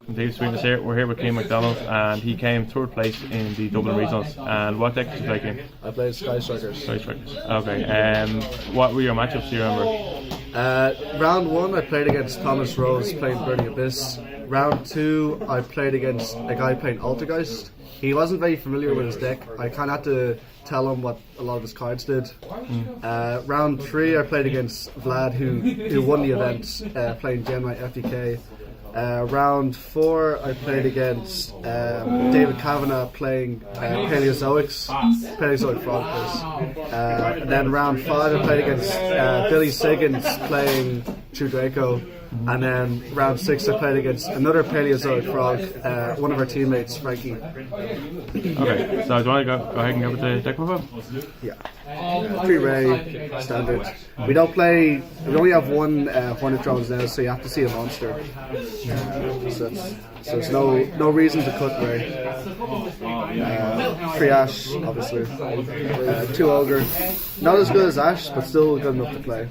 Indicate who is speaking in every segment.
Speaker 1: I'm David Sweetness here. We're here with Cian McDonnell, and he came third place in the Dublin regionals. And what deck did you play, Cian?
Speaker 2: I played Sky Strikers.
Speaker 1: Sky Strikers. Okay. What were your matchups? Do you remember?
Speaker 2: Round 1, I played against Thomas Rose playing Burning Abyss. Round 2, I played against a guy playing Altergeist. He wasn't very familiar with his deck. I kind of had to tell him what a lot of his cards did. Round 3, I played against Vlad, who won the event, playing Gemini FDK. Round 4, I played against David Kavanagh playing Paleozoic Frog. And then round 5, I played against Billy Siggins playing True Draco. And then round 6, I played against another Paleozoic Frog, one of our teammates, Frankie.
Speaker 1: Okay, so do you want to go ahead and go with the deck profile?
Speaker 2: Yeah. 3 Ray, standard. We only have one Hornet drones now, so you have to see a monster. So there's no reason to cut Ray. 3 Ash, obviously. 2 Ogre. Not as good as Ash, but still good enough to play.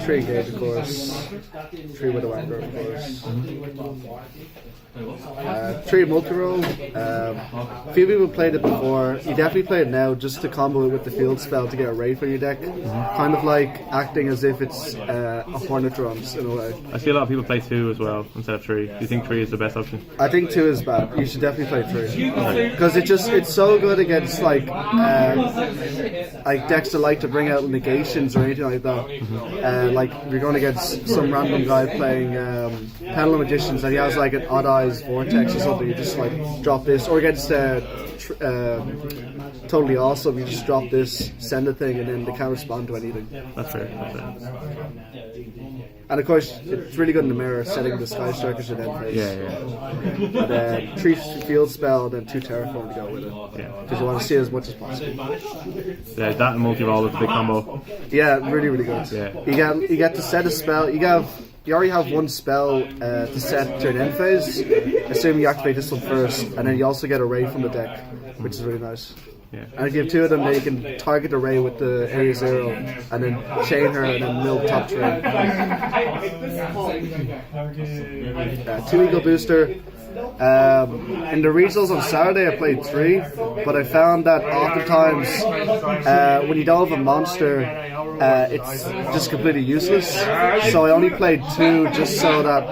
Speaker 2: 3 Engage, of course. 3 Widow Anchor, of course. 3 multi-roll. A few people played it before. You definitely play it now just to combo it with the field spell to get a raid for your deck. Kind of like acting as if it's a Hornet Drums in a way.
Speaker 1: I see a lot of people play 2 as well instead of 3. Do you think 3 is the best option?
Speaker 2: I think 2 is bad. You should definitely play 3 because it's so good against like decks that like to bring out negations or anything like that. Like you're going against some random guy playing Pendulum Magicians and he has like an Odd Eyes Vortex or something. You just like drop this, or against Totally Awesome, you just drop this, send a thing, and then they can't respond to anything.
Speaker 1: That's fair.
Speaker 2: And of course, it's really good in the mirror, setting the Sky Strikers in end phase.
Speaker 1: Yeah.
Speaker 2: And then 3 field spell, and then 2 Terraform to go with it. Yeah. Because you want to see as much as possible.
Speaker 1: Yeah, that and multi-roll is a big combo.
Speaker 2: Yeah, really good.
Speaker 1: Yeah.
Speaker 2: You get to set a spell. You already have 1 spell to set during end phase. Assume you activate this one first, and then you also get a ray from the deck, which is really nice.
Speaker 1: Yeah.
Speaker 2: And if you have 2 of them, then you can target the ray with the area 0, and then chain her, and then milk top terrain. 2 Eagle Booster. In the regionals on Saturday I played 3, but I found that oftentimes when you don't have a monster, it's just completely useless. So I only played 2 just so that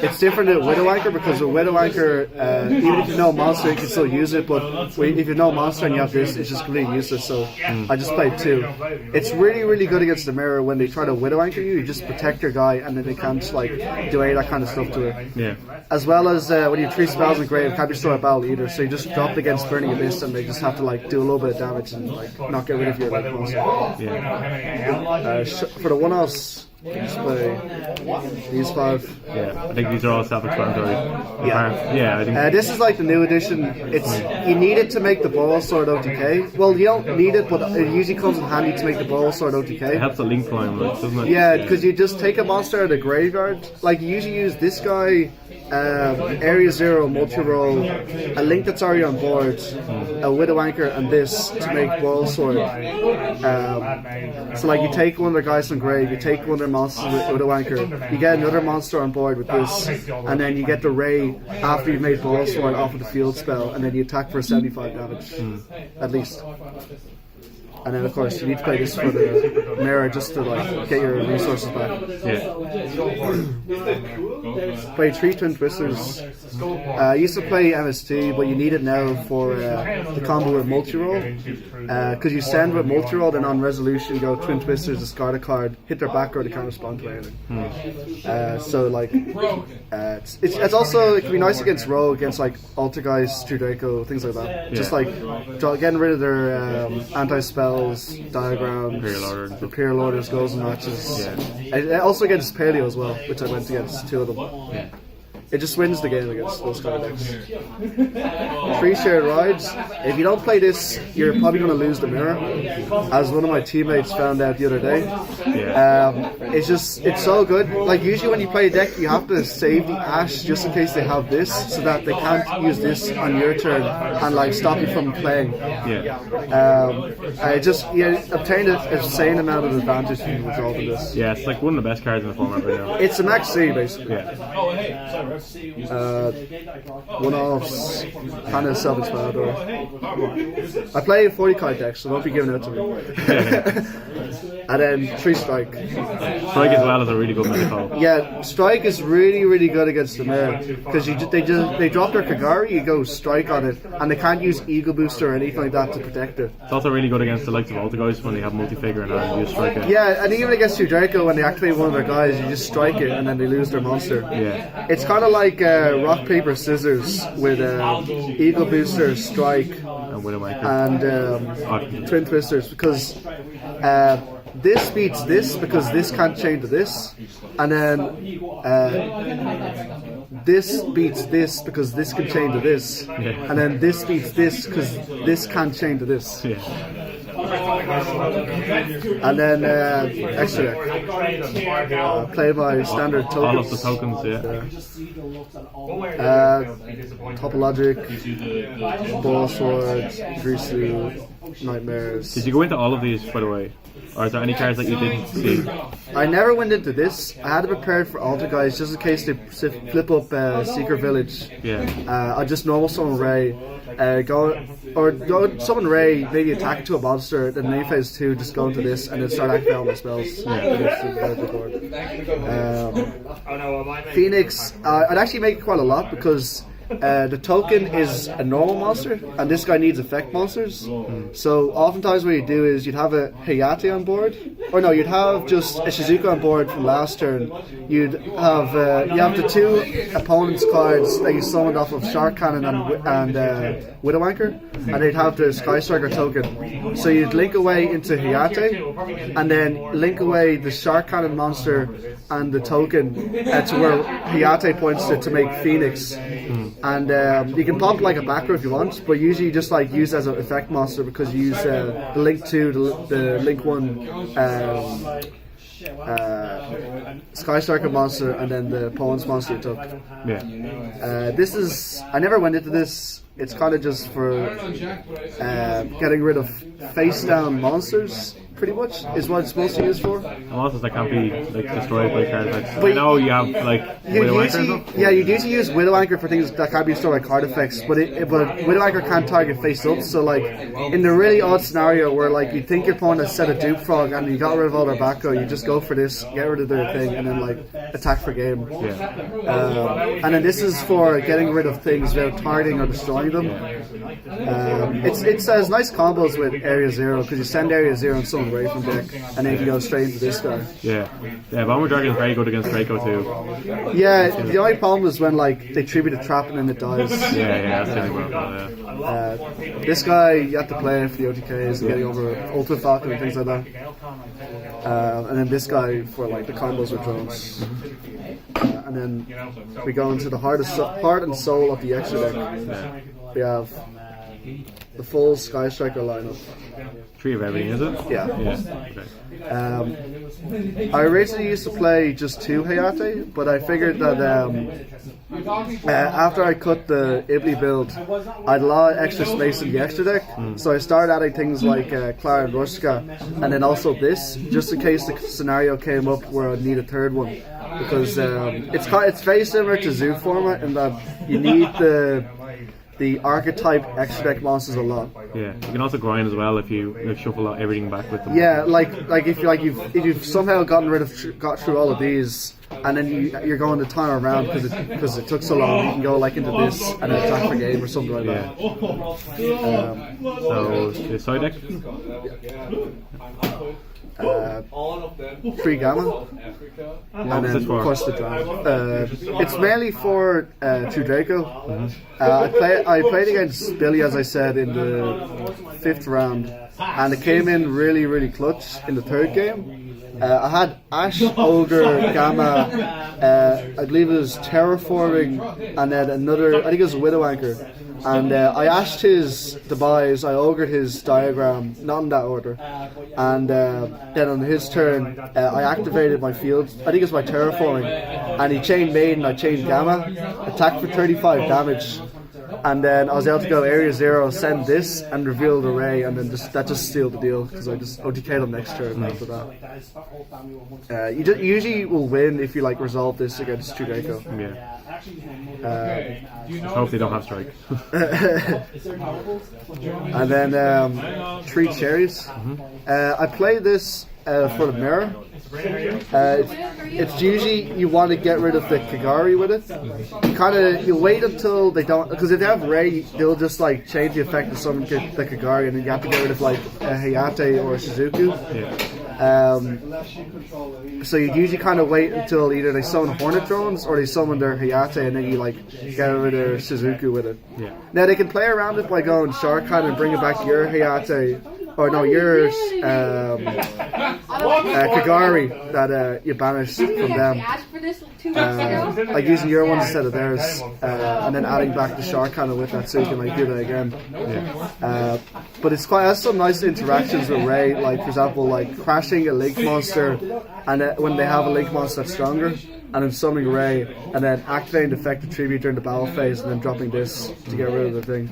Speaker 2: it's different with Widow Anchor, because with Widow Anchor, even if you know a monster, you can still use it, but if you know a monster and you have this, it's just completely useless. So I just played 2. It's really good against the mirror. When they try to Widow Anchor you just protect your guy, and then they can't like do any of that kind of stuff to it.
Speaker 1: Yeah.
Speaker 2: As well as when you have 3 spells in grave, can't be stored at battle either, so you just drop it against Burning Abyss and they just have to like do a little bit of damage and like not get rid of your like monster.
Speaker 1: Yeah.
Speaker 2: For the one-offs, you just play these 5.
Speaker 1: Yeah, I think these are all self-explanatory.
Speaker 2: Yeah.
Speaker 1: I think
Speaker 2: this is like the new edition. You need it to make the ball sword OTK. Well, you don't need it, but it usually comes in handy to make the ball sword OTK.
Speaker 1: it helps the link climb, doesn't it?
Speaker 2: Yeah, because you just take a monster out of the graveyard. Like you usually use this guy, area 0, multi-roll, a link that's already on board, a Widow Anchor, and this to make ball sword. So like you take one of the guys from grave, you take one of their monsters with Widow Anchor, you get another monster on board with this, and then you get the ray after you've made ball sword off of the field spell, and then you attack for 75 damage at least. And then of course you need to play this for the mirror just to like get your resources back.
Speaker 1: Yeah.
Speaker 2: Play 3 Twin Twisters. I used to play MST, but you need it now for the combo with multi-roll. Because you send with multi-roll, then on resolution you go Twin Twisters, discard a card, hit their back row, they can't respond to anything. So like, it's also, it can be nice against rogue, against like Altergeist, True Draco, things like that.
Speaker 1: Yeah.
Speaker 2: Just like getting rid of their anti-spell diagrams, Imperial Orders, goals and matches.
Speaker 1: Yeah.
Speaker 2: And also against Paleo as well, which I went against 2 of them.
Speaker 1: Yeah.
Speaker 2: It just wins the game against those kind of decks. 3 shared rides. If you don't play this, you're probably going to lose the mirror, as one of my teammates found out the other day. It's so good. Like usually when you play a deck, you have to save the ash just in case they have this, so that they can't use this on your turn and like stop you from playing. I obtained an insane amount of advantage from resolving this.
Speaker 1: Yeah, it's like one of the best cards in the format right now.
Speaker 2: It's a max C basically. One-offs, kind of self-explanatory. I play a 40 card deck, so don't be giving it to me. And then 3 strike.
Speaker 1: Strike as well is a really good meta call.
Speaker 2: Yeah, strike is really, really good against the mirror because they drop their Kagari, you go strike on it, and they can't use Eagle Booster or anything like that to protect it.
Speaker 1: It's also really good against the likes of Alta guys when they have multi-figure and you just strike it.
Speaker 2: Yeah, and even against your Draco, when they activate one of their guys, you just strike it and then they lose their monster.
Speaker 1: Yeah,
Speaker 2: it's kind of like rock paper scissors with Eagle Booster, strike,
Speaker 1: and Widowmaker,
Speaker 2: and Twin Twisters, because this beats this because this can't chain to this, and then this beats this because this can chain to this, and then this beats this because this can't chain to this. And then extra deck. Play my standard tokens.
Speaker 1: All of the tokens,
Speaker 2: Topologic, Ball Sword, Grisu, Nightmares.
Speaker 1: Did you go into all of these, by the way? Or is there any cards that you didn't see?
Speaker 2: I never went into this. I had it prepared for Alta guys just in case they flip up Secret Village. I just normal summon Ray. Go summon Ray, maybe attack to a monster, then main phase 2, just go into this and then start activating all my spells. Phoenix, I'd actually make quite a lot because the token is a normal monster and this guy needs effect monsters. So oftentimes what you do is you'd have a Hayate on board, or no, you'd have just a Shizuka on board from last turn. You'd have the 2 opponent's cards that you summoned off of Shark Cannon and Widowmaker, and they'd have the Sky Striker token. So you'd link away into Hayate and then link away the Shark Cannon monster and the token to where Hayate points to make Phoenix. And you can pop like a backer if you want, but usually you just like use it as an effect monster because you use the link 2, the link 1 Sky Striker monster and then the opponent's monster you took. This is, I never went into this. It's kind of just for getting rid of face down monsters, pretty much, is what it's supposed to be used for.
Speaker 1: Monsters that can't be like destroyed by card effects. I know you have like Widowmaker.
Speaker 2: Yeah, you usually use Widowmaker for things that can't be destroyed by card effects, but Widowmaker can't target face up. So like in the really odd scenario where like you think your opponent has set a Dupe Frog and you got rid of all their back row, you just go for this, get rid of their thing, and then like attack for game. And then this is for getting rid of things without targeting or destroying them. It has nice combos with Area 0 because you send Area 0 and someone away from deck, and then you can go straight into this guy.
Speaker 1: Bomber Dragon is very good against Draco too.
Speaker 2: The only problem is when like they tribute a trap and then it dies.
Speaker 1: That's the only problem.
Speaker 2: This guy you have to play for the OTKs and getting over Ultimate Falcon and things like that. And then this guy for like the combos with drones. And then we go into the heart and soul of the extra deck. We have the full Sky Striker lineup.
Speaker 1: 3 of everything, is it?
Speaker 2: Yeah.
Speaker 1: Okay.
Speaker 2: I originally used to play just 2 Hayate, but I figured that after I cut the Ibli build, I'd a lot of extra space in the extra deck, so I started adding things like Clara and Rushka, and then also this, just in case the scenario came up where I'd need a 3rd one, because it's very similar to Zoo format in that you need the archetype extra deck monsters a lot.
Speaker 1: You can also grind as well if you shuffle everything back with them.
Speaker 2: Like if you've somehow got through all of these, and then you're going to time around because it took so long, you can go like into this and then attack for game or something like that.
Speaker 1: So the side deck.
Speaker 2: 3 gamma, and then of course the draft. It's mainly for True Draco. I played against Billy, as I said, in the 5th round, and it came in really clutch in the 3rd game. I had Ash, Ogre, Gamma, I believe it was Terraforming, and then another, I think it was Widow Anchor. And I ashed his demise, I ogred his diagram, not in that order. And then on his turn, I activated my field, I think it was my Terraforming, and he chained Maiden, I chained Gamma, attacked for 35 damage. And then I was able to go area 0, send this, and reveal the ray, and then that just sealed the deal because I just OTK'd him next turn after that. You usually will win if you like resolve this against True Draco.
Speaker 1: Yeah. Hope they don't have strike.
Speaker 2: And then 3 cherries. I played this for the mirror. It's usually you want to get rid of the Kagari with it. You wait until they don't, because if they have Ray, they'll just like change the effect of summon the Kagari, and then you have to get rid of like a Hayate or a Shizuku. So you usually kind of wait until either they summon Hornet Drones or they summon their Hayate, and then you like get rid of their Shizuku with it. Now they can play around it by going Shark Hand and bringing back your Hayate. Or no, yours, Kagari that you banished from them. Like using your ones instead of theirs, and then adding back the shark cannon with that, so you can like do that again. But it has some nice interactions with Ray, like for example, like crashing a link monster, and when they have a link monster that's stronger, and then summoning Ray, and then activating the effective tribute during the battle phase, and then dropping this to get rid of the thing.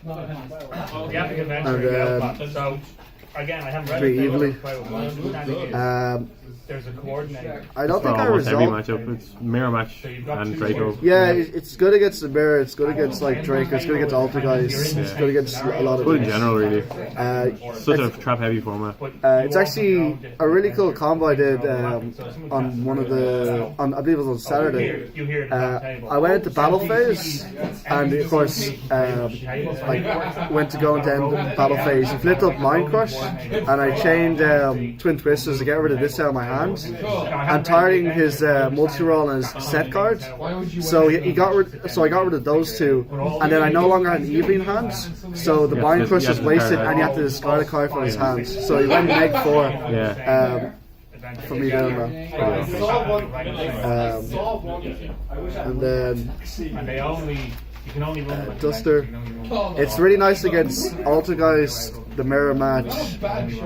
Speaker 2: And
Speaker 3: so again, I haven't read
Speaker 2: pretty evenly.
Speaker 3: There's a coordinator.
Speaker 2: I don't think I
Speaker 1: almost every
Speaker 2: resolved.
Speaker 1: matchup. It's mirror match and Draco.
Speaker 2: Yeah, it's good against the mirror. It's good against like Draco. It's good against Altergeist. It's good against a lot of
Speaker 1: Good in
Speaker 2: things.
Speaker 1: general, really. Such a
Speaker 2: It's,
Speaker 1: trap heavy format.
Speaker 2: it's actually a really cool combo I did on one of the. I believe it was on Saturday. I went into battle phase, and of course, went to go into end the battle phase. I flipped up Mind Crush, and I chained Twin Twisters to get rid of this out of my hand. And targeting his multi-roll and his set card, so I got rid of those two, and then I no longer had an evening hand, so the Mind Crush is wasted, and you have to discard a card from his hand. So he went neg 4. For me doing that. And then
Speaker 3: you can only run
Speaker 2: Duster. It's really nice against Altergeist, the mirror match,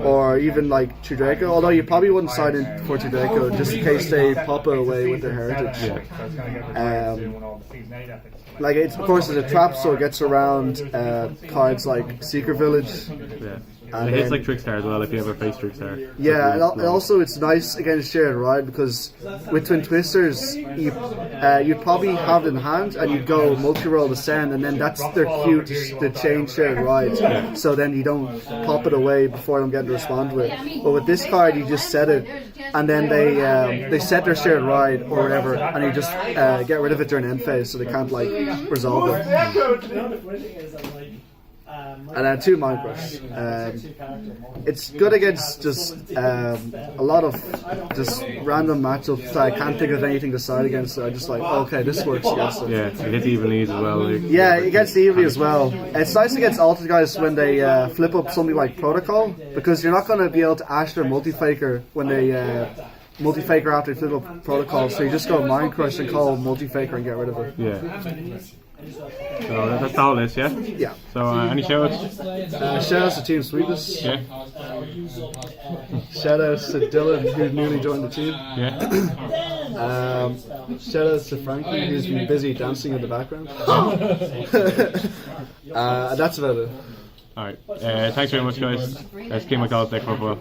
Speaker 2: or even like True Draco, although you probably wouldn't side in for True Draco just in case they pop it away with their heritage. Like of course it's a trap, so it gets around cards like Secret Village.
Speaker 1: And it hits like Trickstar as well if you ever face Trickstar.
Speaker 2: Yeah, and also it's nice against Shared Ride because with Twin Twisters, you'd probably have it in hand and you'd go multi-roll to send, and then that's their cue to change Shared Ride. So then you don't pop it away before them getting to respond to it. But with this card, you just set it, and then they set their Shared Ride or whatever, and you just get rid of it during end phase, so they can't like resolve it. And then 2 Mind Crush. It's good against just a lot of just random matchups that I can't think of anything to side against. So I just like, okay, this works against it.
Speaker 1: Yeah, it hits evenly as well.
Speaker 2: Yeah, it gets evenly as well. It's nice against Altergeist when they flip up something like Protocol, because you're not going to be able to ash their Multi-Faker when they Multi-Faker after they flip up Protocol. So you just go Mind Crush and call Multi-Faker and get rid of it.
Speaker 1: Yeah. So that's all this, yeah?
Speaker 2: Yeah.
Speaker 1: So any shoutouts?
Speaker 2: Shoutouts to Team Sweetness.
Speaker 1: Yeah.
Speaker 2: Shoutouts to Dylan, who newly joined the team.
Speaker 1: Yeah.
Speaker 2: Shoutouts to Frankie, who's been busy dancing in the background. That's about it.
Speaker 1: Alright. Thanks very much, guys. That's Cian McDonnell, Tech Football.